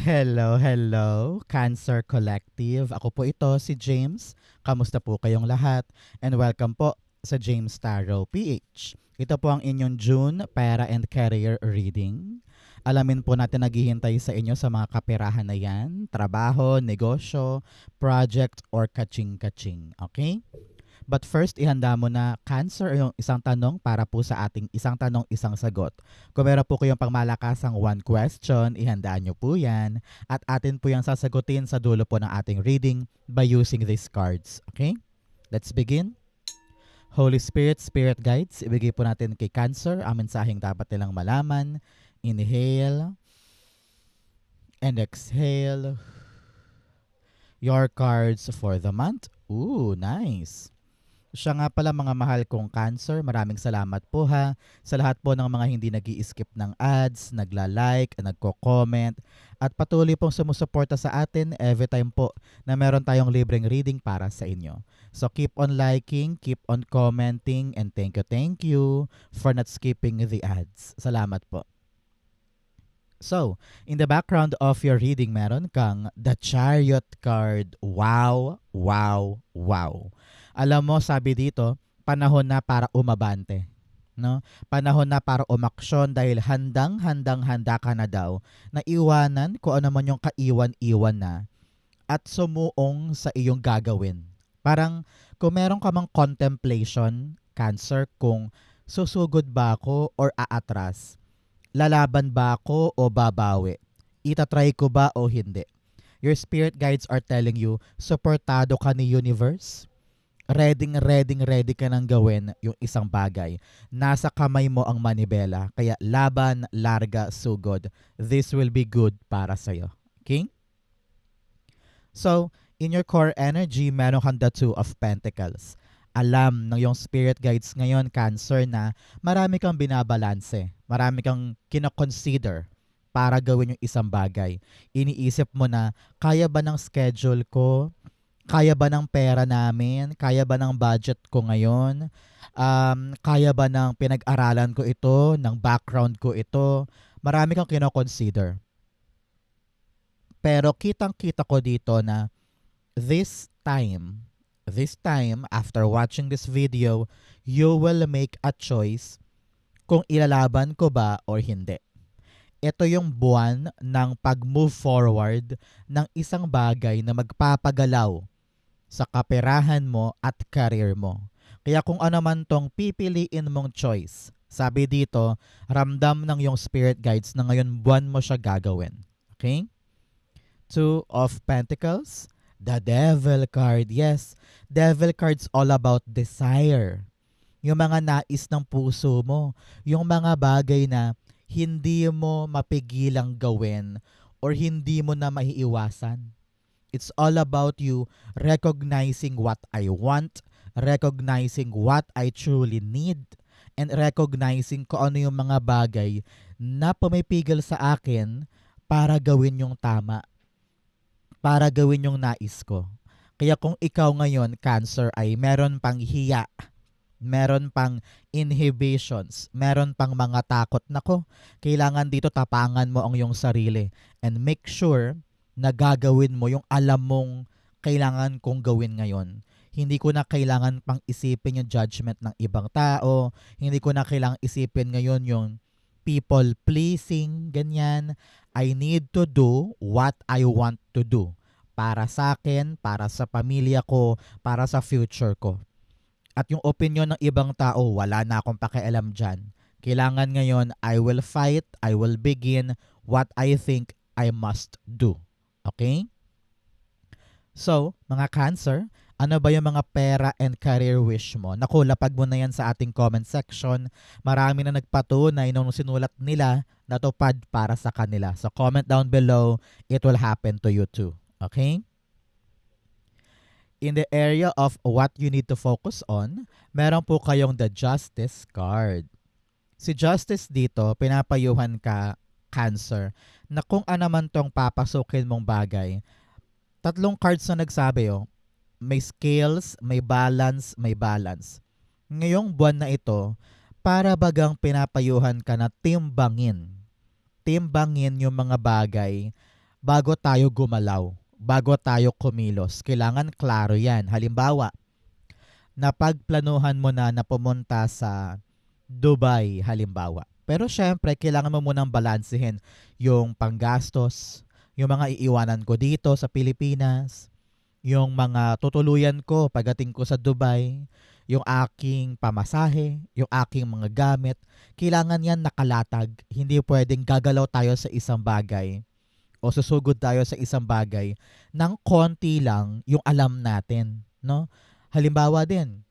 Hello, hello, Cancer Collective. Ako po ito, si James. Kamusta po kayong lahat? And welcome po sa James Tarot PH. Ito po ang inyong June Para and Career Reading. Alamin po natin naghihintay sa inyo sa mga kaperahan na yan, trabaho, negosyo, project, or kaching-kaching. Okay? But first, ihanda mo na Cancer yung isang tanong para po sa ating isang tanong, isang sagot. Kung meron po kayong pangmalakasang one question, ihandaan nyo po yan at atin po yung sasagutin sa dulo po ng ating reading by using these cards. Okay? Let's begin. Holy Spirit, Spirit Guides, ibigay po natin kay Cancer ang mensaheng dapat nilang malaman. Inhale and exhale. Your cards for the month. Ooh, nice. Siya nga pala mga mahal kong Cancer, maraming salamat po ha sa lahat po ng mga hindi nag-i-skip ng ads, nagla-like, nagko-comment at patuloy pong sumusuporta sa atin every time po na meron tayong libreng reading para sa inyo. So keep on liking, keep on commenting, and thank you for not skipping the ads. Salamat po. So, in the background of your reading, meron kang the Chariot card. Wow, wow, wow. Alam mo, sabi dito, panahon na para umabante. No? Panahon na para umaksyon dahil handa ka na daw na iwanan kung ano man yung kaiwan-iwan na at sumuong sa iyong gagawin. Parang kung meron ka mang contemplation, Cancer, kung susugod ba ako or aatras, lalaban ba ako o babawi, itatry ko ba o hindi. Your spirit guides are telling you, suportado ka ni universe, ready ka nang gawin yung isang bagay. Nasa kamay mo ang manibela. Kaya laban, larga, sugod. This will be good para sa'yo. Okay? So, in your core energy, meron kang the Two of Pentacles. Alam ng yung spirit guides ngayon, Cancer, na marami kang binabalanse. Marami kang kinoconsider para gawin yung isang bagay. Iniisip mo na, kaya ba ng schedule ko? Kaya ba ng pera namin? Kaya ba ng budget ko ngayon? Kaya ba ng pinag-aralan ko ito? Ng background ko ito? Marami kang kinoconsider. Pero kitang-kita ko dito na this time, after watching this video, you will make a choice kung ilalaban ko ba or hindi. Ito yung buwan ng pag-move forward ng isang bagay na magpapagalaw sa kaperahan mo at career mo. Kaya kung ano man tong pipiliin mong choice, sabi dito, ramdam ng yung spirit guides na ngayon buwan mo siya gagawin. Okay? Two of Pentacles, the Devil card. Yes, Devil card's all about desire. Yung mga nais ng puso mo, yung mga bagay na hindi mo mapigilang gawin or hindi mo na maiiwasan. It's all about you recognizing what I want, recognizing what I truly need, and recognizing kung ano yung mga bagay na pumipigil sa akin para gawin yung tama, para gawin yung nais ko. Kaya kung ikaw ngayon, Cancer, ay meron pang hiya, meron pang inhibitions, meron pang mga takot, nako, kailangan dito tapangan mo ang iyong sarili and make sure na gagawin mo yung alam mong kailangan kong gawin ngayon. Hindi ko na kailangan pang isipin yung judgment ng ibang tao. Hindi ko na kailangan isipin ngayon yung people pleasing, ganyan. I need to do what I want to do. Para sa akin, para sa pamilya ko, para sa future ko. At yung opinion ng ibang tao, wala na akong pakialam dyan. Kailangan ngayon, I will fight, I will begin what I think I must do. Okay? So, mga Cancer, ano ba yung mga pera and career wish mo? Naku, lapag mo na yan sa ating comment section. Marami na nagpatunay nung sinulat nila natupad para sa kanila. So, comment down below. It will happen to you too. Okay? In the area of what you need to focus on, meron po kayong the Justice card. Si Justice dito, pinapayuhan ka, Cancer, na kung ano man tong papasukin mong bagay, tatlong cards na nagsabi, may scales, may balance, may balance. Ngayong buwan na ito, para bagang pinapayuhan ka na timbangin. Timbangin yung mga bagay bago tayo gumalaw, bago tayo kumilos. Kailangan klaro yan. Halimbawa, napagplanuhan mo na pumunta sa Dubai, halimbawa. Pero syempre, kailangan mo munang balansehin yung panggastos, yung mga iiwanan ko dito sa Pilipinas, yung mga tutuluyan ko pagdating ko sa Dubai, yung aking pamasahe, yung aking mga gamit. Kailangan yan nakalatag. Hindi pwedeng gagalaw tayo sa isang bagay o susugod tayo sa isang bagay ng konti lang yung alam natin, no? Halimbawa din,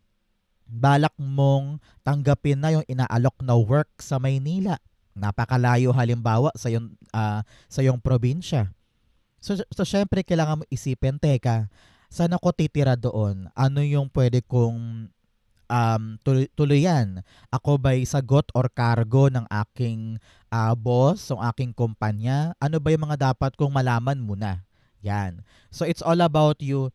balak mong tanggapin na yung inaalok na work sa Maynila. Napakalayo halimbawa sa iyong probinsya. So syempre kailangan mo isipin, teka, saan ako titira doon? Ano yung pwede kong tuluyan? Ako ba'y sagot or cargo ng aking boss, ng aking kumpanya? Ano ba yung mga dapat kong malaman muna? Yan. So it's all about you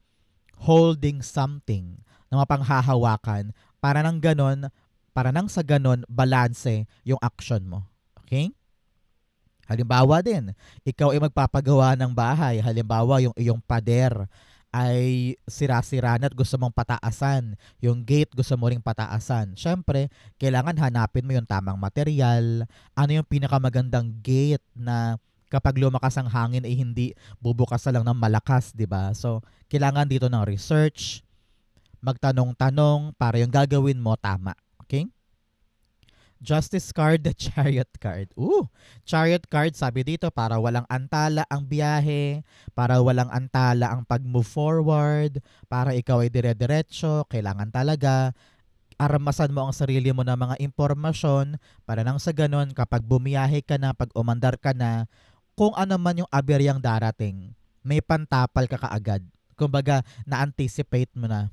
holding something na mapanghahawakan para nang sa ganon, balanse yung action mo. Okay? Halimbawa din, ikaw ay magpapagawa ng bahay. Halimbawa, yung iyong pader ay sira-sira na at gusto mong pataasan. Yung gate gusto mo ring pataasan. Siyempre, kailangan hanapin mo yung tamang material. Ano yung pinakamagandang gate na kapag lumakas ang hangin ay hindi bubukas na lang ng malakas, di ba? So, kailangan dito ng research, magtanong-tanong para yung gagawin mo tama. Okay? Justice card, the chariot card. Chariot card, sabi dito, para walang antala ang biyahe, para walang antala ang pag-move forward, para ikaw ay dire-diretso, kailangan talaga armasan mo ang sarili mo ng mga impormasyon para nang sa ganon, kapag bumiyahe ka na, pag umandar ka na, kung ano man yung aberyang darating, may pantapal ka kaagad. Kumbaga, na-anticipate mo na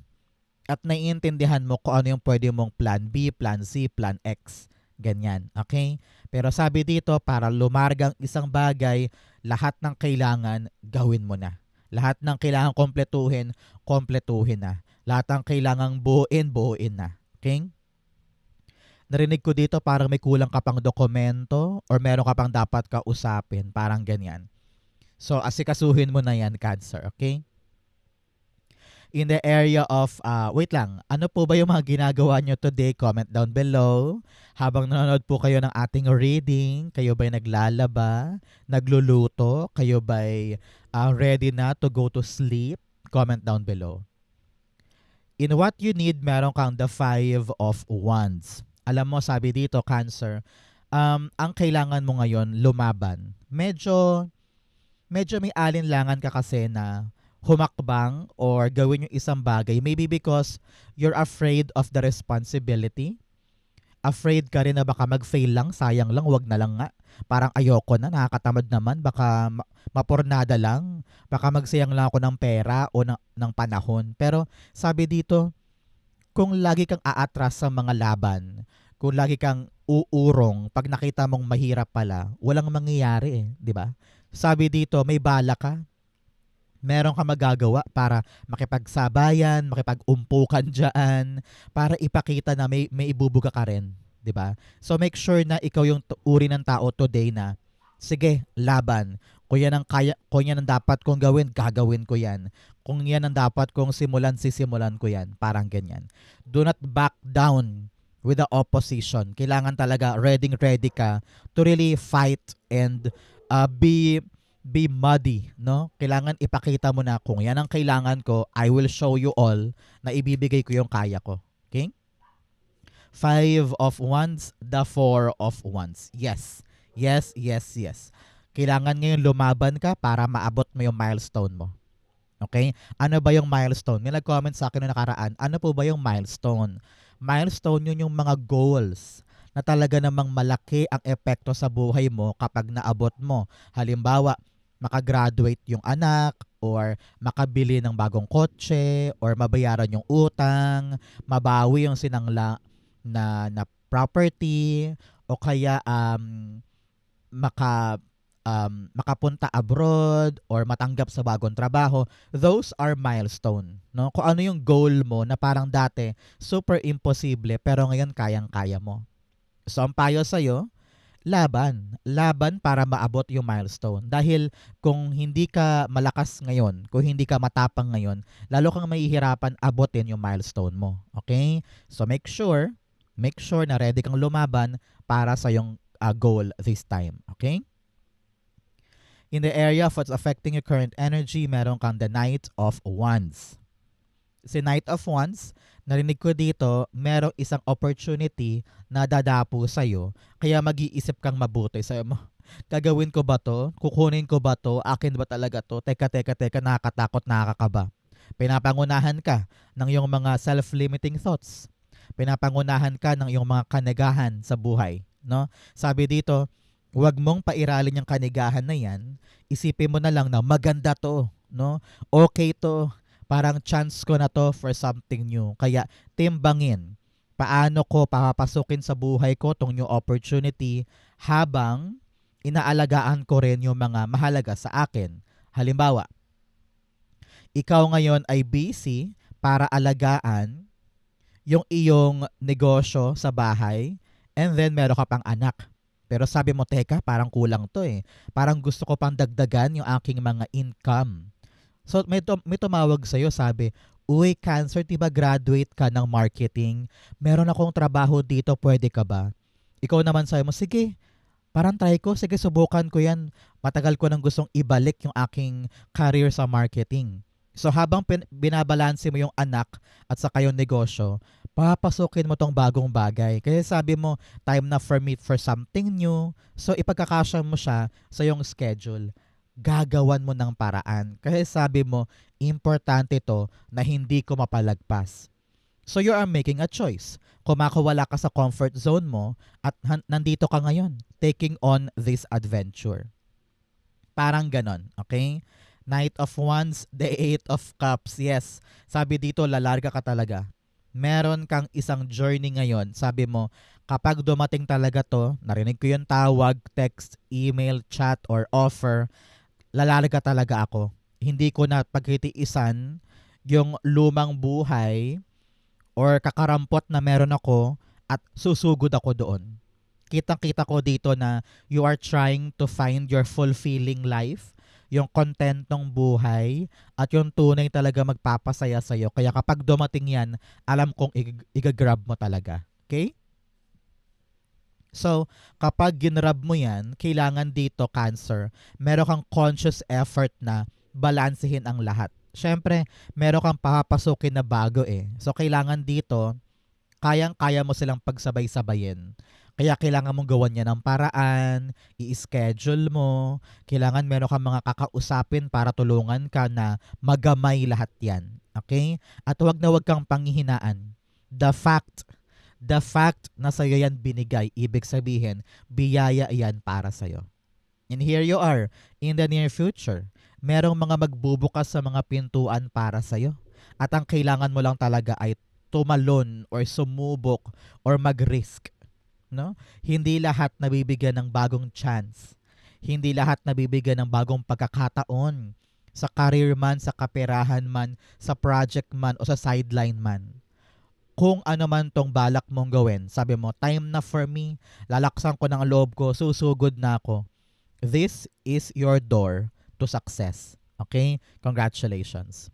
at naiintindihan mo kung ano yung pwede mong plan B, plan C, plan X. Ganyan, okay? Pero sabi dito, para lumargang isang bagay, lahat ng kailangan, gawin mo na. Lahat ng kailangan kompletuhin, kompletuhin na. Lahat ng kailangang buuin, buuin na. Okay? Narinig ko dito parang may kulang ka pang dokumento or meron ka pang dapat kausapin. Parang ganyan. So, asikasuhin mo na yan, Cancer, okay? In the area of, wait lang, ano po ba yung mga ginagawa nyo today? Comment down below. Habang nanonood po kayo ng ating reading, kayo ba'y naglalaba, nagluluto, kayo ba'y ready na to go to sleep? Comment down below. In what you need, meron kang the 5 of Wands. Alam mo, sabi dito, Cancer, ang kailangan mo ngayon, lumaban. Medyo may alinlangan ka kasi na humakbang or gawin yung isang bagay. Maybe because you're afraid of the responsibility. Afraid ka rin na baka mag-fail lang, sayang lang, wag na lang nga. Parang ayoko na, nakakatamad naman, baka mapurnada lang, baka magsayang lang ako ng pera o ng panahon. Pero sabi dito, kung lagi kang aatras sa mga laban, kung lagi kang uurong, pag nakita mong mahirap pala, walang mangyayari di ba? Sabi dito, may bala ka, meron ka magagawa para makipagsabayan, makipag-umpukan dyan, para ipakita na may ibubuga ka rin, di ba? So make sure na ikaw yung uri ng tao today na, sige, laban. Kung yan ang dapat kong gawin, gagawin ko yan. Kung yan ang dapat kong simulan, sisimulan ko yan. Parang ganyan. Do not back down with the opposition. Kailangan talaga ready ka to really fight and be muddy, no? Kailangan ipakita mo na kung yan ang kailangan ko, I will show you all na ibibigay ko yung kaya ko. Okay? 5 of Wands, the 4 of Wands. Yes. Yes, yes, yes. Kailangan ngayon lumaban ka para maabot mo yung milestone mo. Okay? Ano ba yung milestone? May nag-comment sa akin na nakaraan, ano po ba yung milestone? Milestone yun yung mga goals na talaga namang malaki ang epekto sa buhay mo kapag naabot mo. Halimbawa, makagraduate yung anak or makabili ng bagong kotse or mabayaran yung utang, mabawi yung sinangla na property o kaya makapunta abroad or matanggap sa bagong trabaho. Those are milestone, no? Kung ano yung goal mo na parang dati super imposible pero ngayon kayang-kaya mo. So ang payo sa'yo, laban para maabot yung milestone. Dahil kung hindi ka malakas ngayon, kung hindi ka matapang ngayon, lalo kang mahihirapan abutin yung milestone mo. Okay? So make sure na ready kang lumaban para sa yung goal this time. Okay? In the area of what's affecting your current energy, meron kang the Knight of Wands. Si Knight of Wands, narinig ko dito, merong isang opportunity na dadapo sa'yo, kaya mag-iisip kang mabuti. Sabi mo, gagawin ko ba to? Kukunin ko ba to? Akin ba talaga to? Teka, nakakatakot, nakakakaba. Pinapangunahan ka ng iyong mga self-limiting thoughts. Pinapangunahan ka ng iyong mga kanagahan sa buhay. No? Sabi dito, huwag mong pairalin yung kanigahan na yan. Isipin mo na lang na maganda to. No? Okay to. Parang chance ko na to for something new. Kaya timbangin, paano ko papapasukin sa buhay ko tong new opportunity habang inaalagaan ko rin yung mga mahalaga sa akin. Halimbawa, ikaw ngayon ay busy para alagaan yung iyong negosyo sa bahay and then meron ka pang anak. Pero sabi mo, teka, parang kulang to eh. Parang gusto ko pang dagdagan yung aking mga income. So may tumawag sa'yo, sabi, uy, Cancer, diba graduate ka ng marketing? Meron akong trabaho dito, pwede ka ba? Ikaw naman sabi mo, sige, parang try ko, sige, subukan ko yan. Matagal ko nang gustong ibalik yung aking career sa marketing. So habang binabalanse mo yung anak at saka yung negosyo, papasukin mo tong bagong bagay. Kasi sabi mo, time na for me for something new. So ipagkakasya mo siya sa yung schedule. Gagawan mo ng paraan. Kasi sabi mo, importante to na hindi ko mapalagpas. So you are making a choice. Kumakawala ka sa comfort zone mo at nandito ka ngayon, taking on this adventure. Parang ganon, okay? Knight of Wands, the Eight of Cups. Yes, sabi dito, lalarga ka talaga. Meron kang isang journey ngayon. Sabi mo, kapag dumating talaga to, narinig ko yung tawag, text, email, chat, or offer, lalarga talaga ako. Hindi ko na pagtitiisan yung lumang buhay or kakarampot na meron ako at susugod ako doon. Kitang-kita ko dito na you are trying to find your fulfilling life, yung content ng buhay, at yung tunay talaga magpapasaya sa'yo. Kaya kapag dumating yan, alam kong igagrab mo talaga. Okay? So, kapag ginrab mo yan, kailangan dito, Cancer, meron kang conscious effort na balansehin ang lahat. Siyempre, meron kang papapasukin na bago eh. So, kailangan dito, kayang-kaya mo silang pagsabay-sabayin. Kaya kailangan mong gawan niya ng paraan, i-schedule mo, kailangan meron kang mga kakausapin para tulungan ka na magamay lahat yan. Okay? At huwag na huwag kang panghihinaan. The fact na sa'yo yan binigay, ibig sabihin, biyaya yan para sa'yo. And here you are, in the near future, merong mga magbubukas sa mga pintuan para sa'yo. At ang kailangan mo lang talaga ay tumalon or sumubok or mag-risk. No? Hindi lahat nabibigyan ng bagong chance. Hindi lahat nabibigyan ng bagong pagkakataon. Sa career man, sa kaperahan man, sa project man, o sa sideline man. Kung ano man tong balak mong gawin, sabi mo, time na for me, lalaksan ko ng loob ko, susugod na ako. This is your door to success. Okay? Congratulations.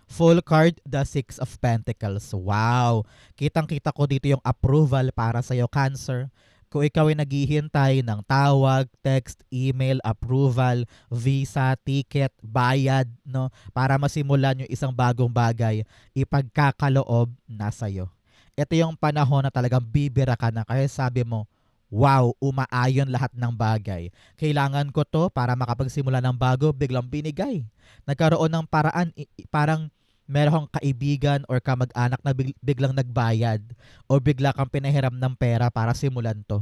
Full card, the Six of Pentacles. Wow! Kitang-kita ko dito yung approval para sa'yo, Cancer. Kung ikaw ay naghihintay ng tawag, text, email, approval, visa, ticket, bayad, no, para masimulan yung isang bagong bagay, ipagkakaloob na sa'yo. Ito yung panahon na talagang bibira ka na kasi sabi mo, wow, umaayon lahat ng bagay. Kailangan ko to para makapagsimula ng bago, biglang binigay. Nagkaroon ng paraan, parang meron kang kaibigan or kamag-anak na biglang nagbayad o bigla kang pinahiram ng pera para simulan to.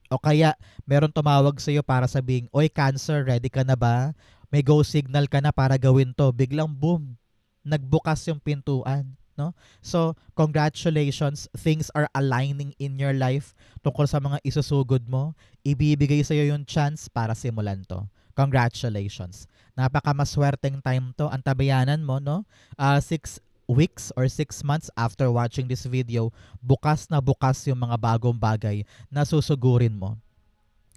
O kaya meron tumawag sa iyo para sabihin, oy Cancer, ready ka na ba? May go signal ka na para gawin to. Biglang boom, nagbukas yung pintuan. No? So, congratulations, things are aligning in your life tungkol sa mga isusugod mo. Ibibigay sa iyo yung chance para simulan to. Congratulations. Napakamaswerteng time to. Ang tabayanan mo, no? weeks or 6 months after watching this video, bukas na bukas yung mga bagong bagay na susugurin mo.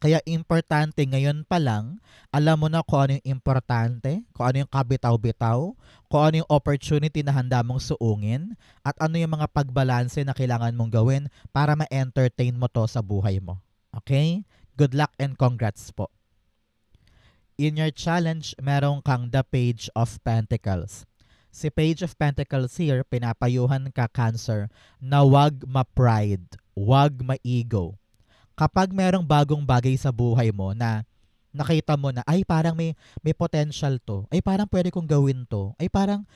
Kaya importante ngayon pa lang, alam mo na kung ano yung importante, kung ano yung kabitaw-bitaw, kung ano yung opportunity na handa mong suungin, at ano yung mga pagbalanse na kailangan mong gawin para ma-entertain mo to sa buhay mo. Okay? Good luck and congrats po. In your challenge, meron kang the Page of Pentacles. Si Page of Pentacles here, pinapayuhan ka, Cancer, na wag ma-pride, wag ma-ego. Kapag merong bagong bagay sa buhay mo na nakita mo na, ay parang may potential to, ay parang pwede kong gawin to, ay parang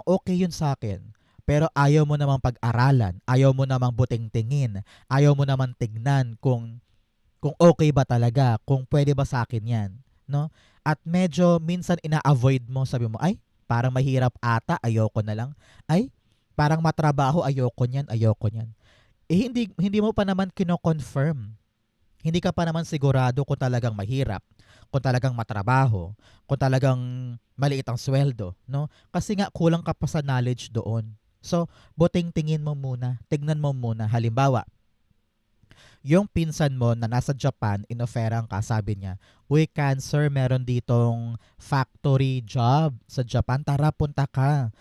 okay yun sa akin. Pero ayaw mo namang pag-aralan, ayaw mo namang buting-tingin, ayaw mo namang tignan kung okay ba talaga, kung pwede ba sa akin yan. No? At medyo minsan ina-avoid mo, sabi mo, ay parang mahirap ata, ayoko na lang. Ay, parang matrabaho, ayoko niyan, ayoko niyan. Eh hindi mo pa naman kino-confirm. Hindi ka pa naman sigurado kung talagang mahirap, kung talagang matrabaho, kung talagang maliit ang sweldo, no? Kasi nga kulang ka pa sa knowledge doon. So, buting tingin mo muna, tignan mo muna. Halimbawa, yung pinsan mo na nasa Japan, inoferan ka, sabi niya, uy, Cancer, meron ditong factory job sa Japan, tara punta ka.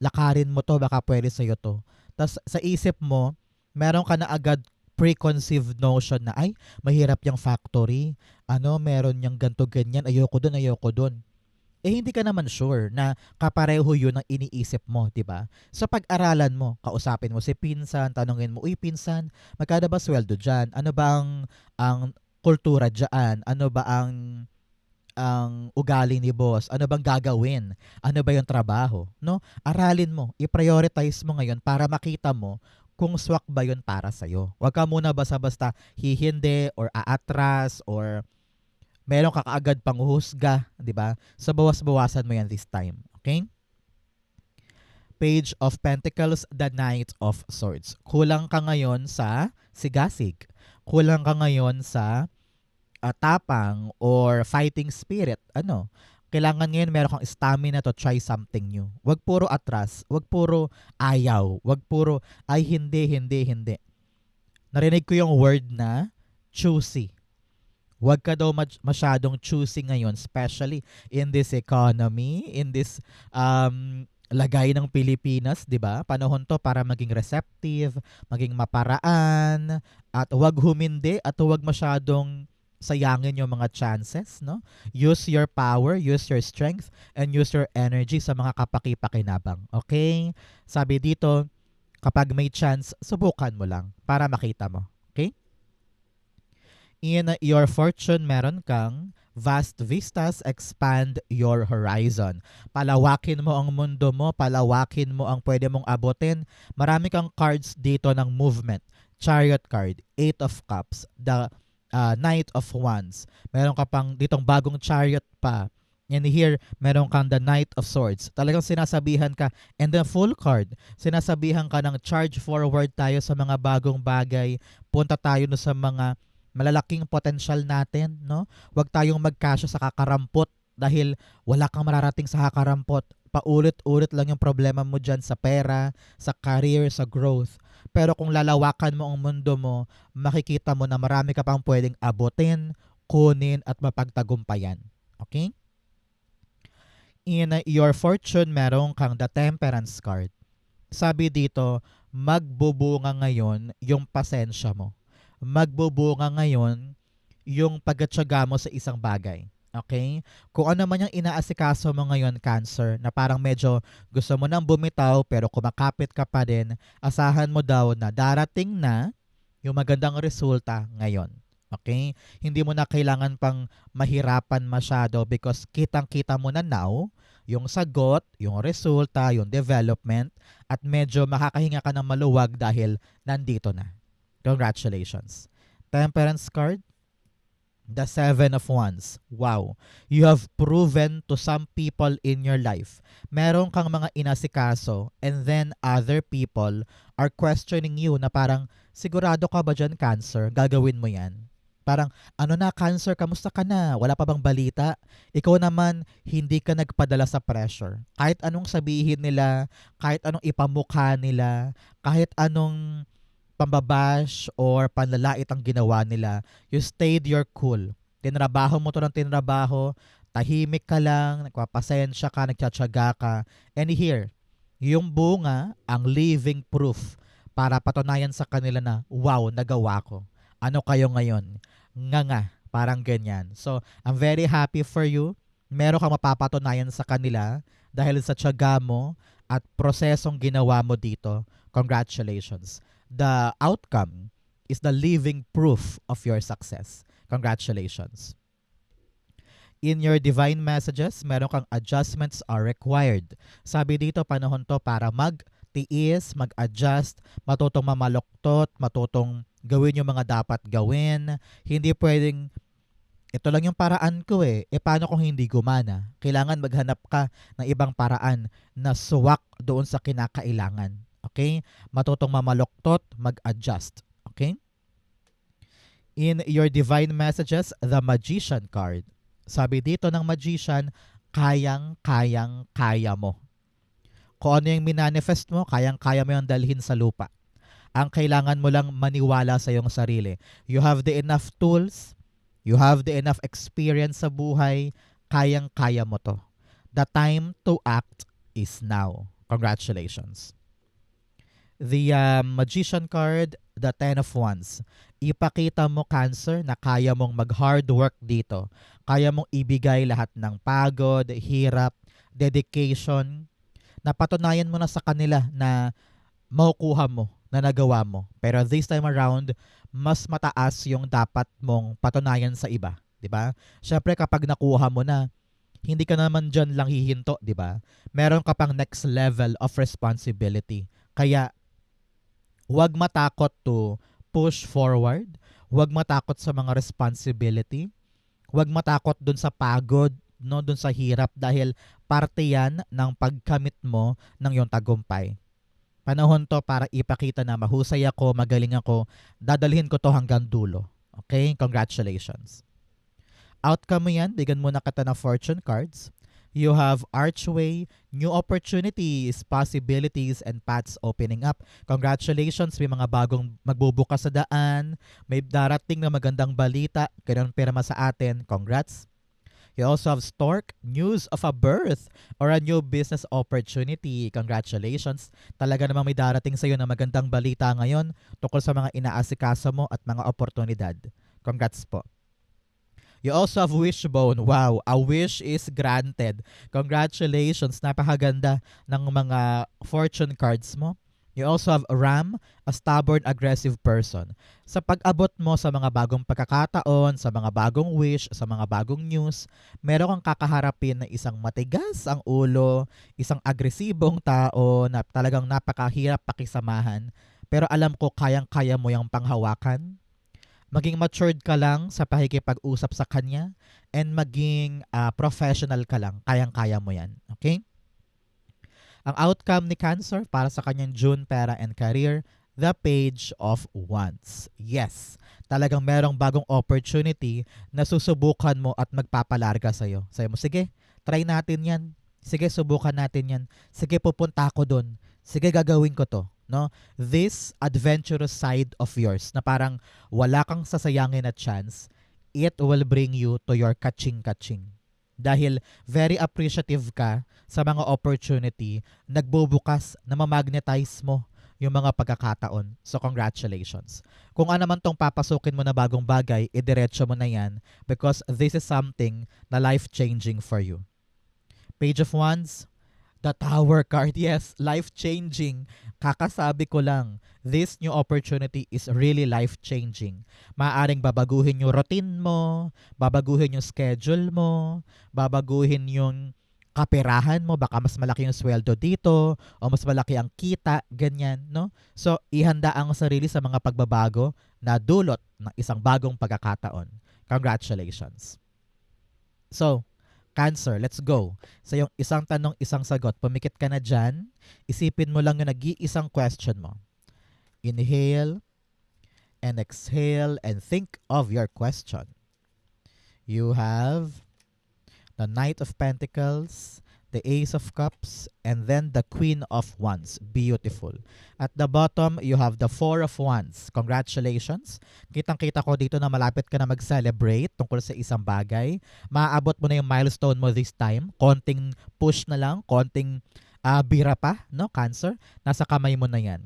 Lakarin mo to, baka pwede sa'yo to. Tapos sa isip mo, meron ka na agad preconceived notion na, ay, mahirap yung factory. Meron yung ganto ganyan, ayoko dun. Eh, hindi ka naman sure na kapareho yun ang iniisip mo, di ba? So, pag-aralan mo, kausapin mo si pinsan, tanungin mo, uy, pinsan, magkano ba sweldo dyan? Ano ba ang kultura dyan? Ano ba ang ugali ni boss? Ano bang gagawin? Ano ba yung trabaho? No? Aralin mo, i-prioritize mo ngayon para makita mo kung swak ba yun para sa'yo. Huwag ka muna basta-basta hihindi or aatras or meron ka kaagad pang husga, di ba? So, bawas-bawasan mo yan this time. Okay? Page of Pentacles, the Knight of Swords. Kulang ka ngayon sa sigasig. Kulang ka ngayon sa tapang or fighting spirit. Kailangan ngayon meron kang stamina to try something new. Wag puro atras, wag puro ayaw, wag puro ay hindi. Narinig ko yung word na choosy. Wag ka daw masyadong choosy ngayon, especially in this economy, in this lagay ng Pilipinas, 'di ba? Panahon 'to para maging receptive, maging maparaan, at wag humindi at wag masyadong sayangin yung mga chances, no? Use your power, use your strength, and use your energy sa mga kapaki-pakinabang. Okay? Sabi dito, kapag may chance, subukan mo lang para makita mo. Okay? In your fortune, meron kang vast vistas, expand your horizon. Palawakin mo ang mundo mo, palawakin mo ang pwede mong abutin. Marami kang cards dito ng movement. Chariot card, Eight of Cups, the Knight of Wands. Meron ka pang ditong bagong chariot pa. And here, meron kang the Knight of Swords. Talagang sinasabihan ka, and the full card, sinasabihan ka ng charge forward tayo sa mga bagong bagay. Punta tayo no sa mga malalaking potential natin, no? Huwag tayong magkasya sa kakarampot dahil wala kang mararating sa kakarampot. Paulit-ulit lang yung problema mo dyan sa pera, sa career, sa growth. Pero kung lalawakan mo ang mundo mo, makikita mo na marami ka pang pwedeng abutin, kunin, at mapagtagumpayan. Okay? In your fortune, meron kang the Temperance card. Sabi dito, magbubunga ngayon yung pasensya mo. Magbubunga ngayon yung pagtatyaga mo sa isang bagay. Okay? Kung ano man yung inaasikaso mo ngayon, Cancer, na parang medyo gusto mo nang bumitaw pero kumakapit ka pa din, asahan mo daw na darating na yung magandang resulta ngayon. Okay? Hindi mo na kailangan pang mahirapan masyado because kitang-kita mo na now yung sagot, yung resulta, yung development, at medyo makakahinga ka ng maluwag dahil nandito na. Congratulations. Temperance card, the Seven of Wands. Wow. You have proven to some people in your life. Meron kang mga inasikaso and then other people are questioning you na parang, sigurado ka ba dyan, Cancer? Gagawin mo yan? Parang, ano na, Cancer, kamusta ka na? Wala pa bang balita? Ikaw naman, hindi ka nagpadala sa pressure. Kahit anong sabihin nila, kahit anong ipamukha nila, kahit anong pambabash or panlalait ang ginawa nila, you stayed your cool. Tinrabaho mo to ng tinrabaho, tahimik ka lang, nagpapasensya ka, nagtsatsaga ka, and here, yung bunga, ang living proof para patunayan sa kanila na, wow, nagawa ko. Ano kayo ngayon? Nga, parang ganyan. So, I'm very happy for you. Meron kang mapapatunayan sa kanila dahil sa tiyaga mo at prosesong ginawa mo dito. Congratulations. The outcome is the living proof of your success. Congratulations. In your divine messages, meron kang adjustments are required. Sabi dito, panahon to para magtiis, mag-adjust, matutong mamaloktot, matutong gawin yung mga dapat gawin. Hindi pwedeng, ito lang yung paraan ko eh. E paano kung hindi gumana? Kailangan maghanap ka ng ibang paraan na suwak doon sa kinakailangan. Okay? Matutong mamaloktot, mag-adjust. Okay? In your divine messages, the Magician card. Sabi dito ng Magician, kayang-kaya mo. Kung ano yung minanifest mo, kayang-kaya mo yung dalhin sa lupa. Ang kailangan mo lang maniwala sa iyong sarili. You have the enough tools, you have the enough experience sa buhay, kayang-kaya mo to. The time to act is now. Congratulations. The Magician card, the Ten of Wands. Ipakita mo, Cancer, na kaya mong mag-hard work dito. Kaya mong ibigay lahat ng pagod, hirap, dedication. Napatunayan mo na sa kanila na makukuha mo, na nagawa mo. Pero this time around, mas mataas yung dapat mong patunayan sa iba. 'Di ba? Syempre kapag nakuha mo na, hindi ka naman dyan lang hihinto, 'di ba? Meron ka pang next level of responsibility. Kaya huwag matakot to push forward. Huwag matakot sa mga responsibility. Huwag matakot dun sa pagod, no, dun sa hirap dahil parte yan ng pagkamit mo ng iyong tagumpay. Panahon to para ipakita na mahusay ako, magaling ako, dadalhin ko to hanggang dulo. Okay? Congratulations. Outcome mo yan, bigyan mo na kita ng fortune cards. You have archway, new opportunities, possibilities, and paths opening up. Congratulations, may mga bagong magbubukas sa daan, may darating na magandang balita, ganun pirma sa atin. Congrats. You also have Stork, news of a birth or a new business opportunity. Congratulations. Talaga namang may darating sa iyo na magandang balita ngayon tungkol sa mga inaasikaso mo at mga oportunidad. Congrats po. You also have Wishbone. Wow, a wish is granted. Congratulations. Napakaganda ng mga fortune cards mo. You also have Ram, a stubborn, aggressive person. Sa pag-abot mo sa mga bagong pagkakataon, sa mga bagong wish, sa mga bagong news, meron kang kakaharapin na isang matigas ang ulo, isang agresibong tao na talagang napakahirap pakisamahan. Pero alam ko kayang-kaya mo yung panghawakan. Maging matured ka lang sa pakikipag-usap sa kanya and maging professional ka lang. Kayang-kaya mo yan. Okay? Ang outcome ni Cancer para sa kanyang June pera and career, the Page of Wands. Yes, talagang merong bagong opportunity na susubukan mo at magpapalarga sa'yo. Sabi mo, sige, try natin yan. Sige, subukan natin yan. Sige, pupunta ako dun. Sige, gagawin ko to. No? This adventurous side of yours na parang wala kang sasayangin na chance, it will bring you to your kaching-kaching. Dahil very appreciative ka sa mga opportunity, nagbubukas na mamagnetize mo yung mga pagkakataon. So congratulations. Kung ano man tong papasukin mo na bagong bagay, idiretso mo na yan because this is something na life-changing for you. Page of Wands, the Tower card, yes, life-changing. Kakasabi ko lang, this new opportunity is really life-changing. Maaaring babaguhin yung routine mo, babaguhin yung schedule mo, babaguhin yung kaperahan mo, baka mas malaki yung sweldo dito, o mas malaki ang kita, ganyan, no? So, ihanda ang sarili sa mga pagbabago na dulot ng isang bagong pagkakataon. Congratulations. So, Cancer, let's go. Sa yung isang tanong, isang sagot. Pumikit ka na dyan. Isipin mo lang yung nag-iisang question mo. Inhale, and exhale and think of your question. You have the Knight of Pentacles, the Ace of Cups, and then the Queen of Wands. Beautiful. At the bottom, you have the Four of Wands. Congratulations. Kitang-kita ko dito na malapit ka na mag-celebrate tungkol sa isang bagay. Maaabot mo na yung milestone mo this time. Konting push na lang, konting bira pa, no, Cancer? Nasa kamay mo na yan.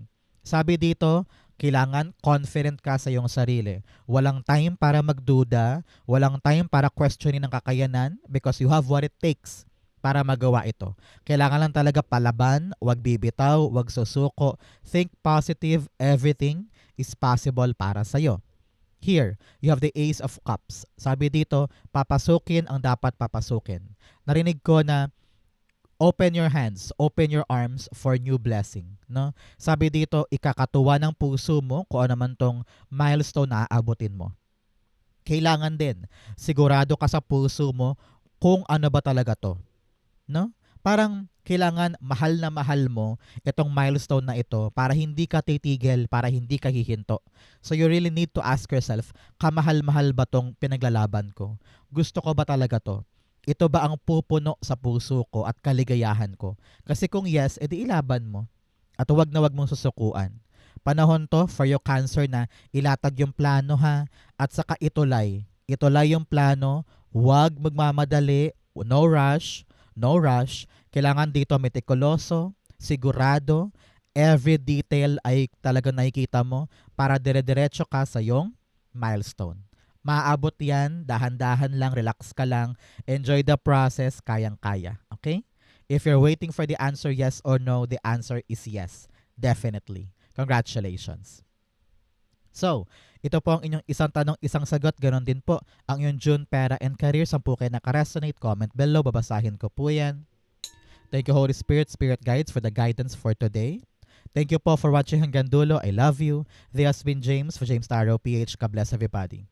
Sabi dito, kailangan confident ka sa iyong sarili. Walang time para magduda, walang time para questionin ang kakayanan because you have what it takes para magawa ito. Kailangan lang talaga palaban, wag bibitaw, wag susuko. Think positive, everything is possible para sa'yo. Here, you have the Ace of Cups. Sabi dito, papasukin ang dapat papasukin. Narinig ko na open your hands, open your arms for new blessing, no? Sabi dito, ikakatuwa ng puso mo kung ano man tong milestone na aabutin mo. Kailangan din, sigurado ka sa puso mo kung ano ba talaga to, no? Parang kailangan mahal na mahal mo itong milestone na ito para hindi ka titigil, para hindi ka hihinto. So you really need to ask yourself, kamahal-mahal ba tong pinaglalaban ko? Gusto ko ba talaga to? Ito ba ang pupuno sa puso ko at kaligayahan ko? Kasi kung yes, edi ilaban mo. At huwag na huwag mong susukuan. Panahon to for your Cancer na ilatag yung plano ha. At saka itulay. Itulay yung plano. Huwag magmamadali. No rush. No rush. Kailangan dito metikuloso, sigurado. Every detail ay talaga nakikita mo para dire-diretso ka sa yung milestone. Maaabot yan, dahan-dahan lang, relax ka lang, enjoy the process, kayang-kaya. Okay? If you're waiting for the answer yes or no, the answer is yes. Definitely. Congratulations. So, ito po ang inyong isang tanong, isang sagot. Ganon din po ang inyong June Pera and Career. 10 kayo nakaresonate, comment below. Babasahin ko po yan. Thank you, Holy Spirit, Spirit Guides, for the guidance for today. Thank you po for watching hanggang dulo. I love you. This has been James for James Tarot PH. God bless everybody.